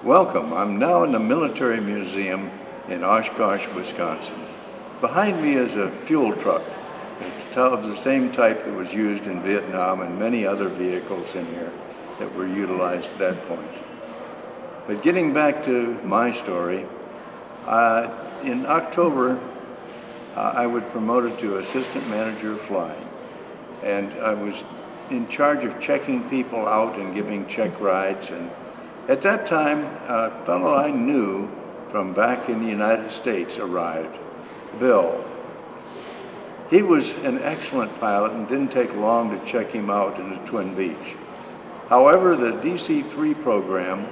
Welcome. I'm now in the Military Museum in Oshkosh, Wisconsin. Behind me is a fuel truck. It's of the same type that was used in Vietnam and many other vehicles in here that were utilized at that point. But getting back to my story, in October I was promoted to Assistant Manager of Flying, and I was in charge of checking people out and giving check rides. And at that time, a fellow I knew from back in the United States arrived, Bill. He was an excellent pilot and didn't take long to check him out in the Twin Beach. However, the DC-3 program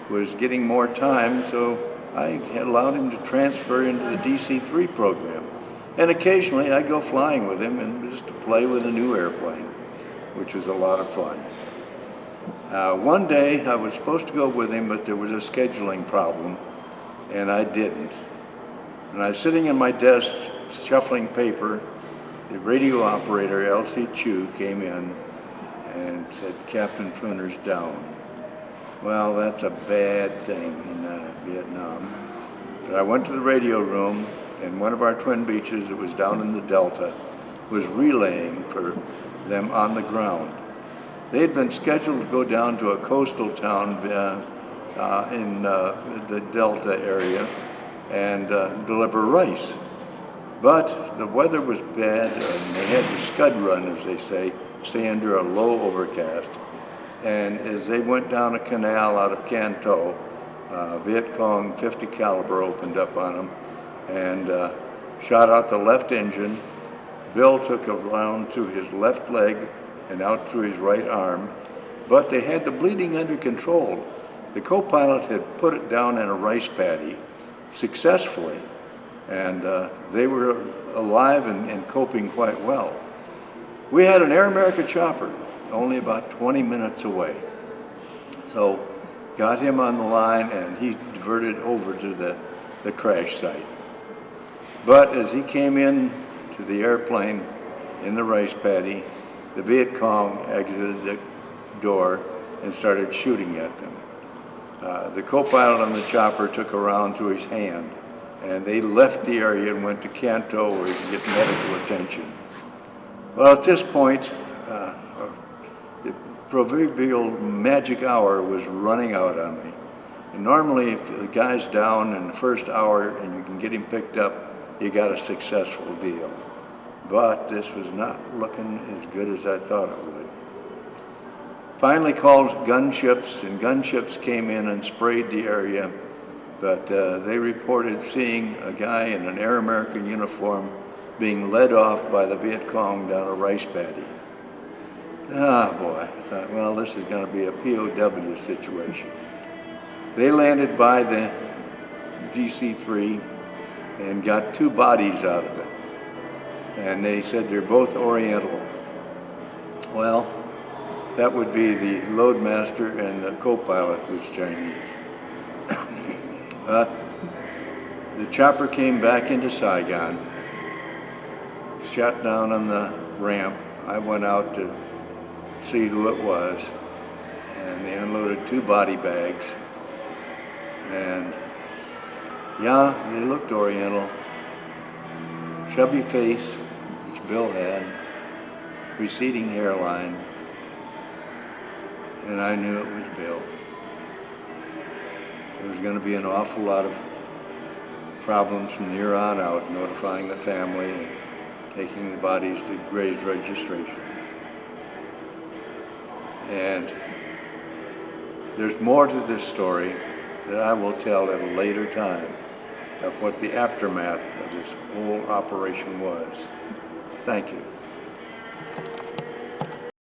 was getting more time, so I allowed him to transfer into the DC-3 program. And occasionally I'd go flying with him and just to play with a new airplane, which was a lot of fun. One day I was supposed to go with him, but there was a scheduling problem, and I didn't. And I was sitting at my desk shuffling paper. The radio operator, L.C. Chu, came in and said, "Captain Pruner's down." Well, that's a bad thing in Vietnam. But I went to the radio room, and one of our Twin Beaches that was down in the Delta was relaying for them on the ground. They had been scheduled to go down to a coastal town in the Delta area and deliver rice. But the weather was bad, and they had to scud run, as they say, stay under a low overcast. And as they went down a canal out of Can Tho, Viet Cong 50 caliber opened up on them and shot out the left engine. Bill took a round through his left leg and out through his right arm, but they had the bleeding under control. The co-pilot had put it down in a rice paddy successfully, and they were alive and coping quite well. We had an Air America chopper only about 20 minutes away. So got him on the line, and he diverted over to the crash site. But as he came in to the airplane in the rice paddy, the Viet Cong exited the door and started shooting at them. The co-pilot on the chopper took a round through his hand, and they left the area and went to Can Tho where he could get medical attention. Well, at this point, the proverbial magic hour was running out on me. And normally, if the guy's down in the first hour and you can get him picked up, you got a successful deal. But this was not looking as good as I thought it would. Finally called gunships, and gunships came in and sprayed the area, but they reported seeing a guy in an Air America uniform being led off by the Viet Cong down a rice paddy. Ah, boy, I thought, well, this is going to be a POW situation. They landed by the DC-3 and got 2 bodies out of it. And they said they're both Oriental. Well, that would be the loadmaster, and the co-pilot was Chinese. The chopper came back into Saigon, shot down on the ramp. I went out to see who it was, and they unloaded 2 body bags. And yeah, they looked Oriental. Chubby face, which Bill had, receding hairline, and I knew it was Bill. There was going to be an awful lot of problems from here on out, notifying the family and taking the bodies to graves registration. And there's more to this story that I will tell at a later time of what the aftermath of this whole operation was. Thank you.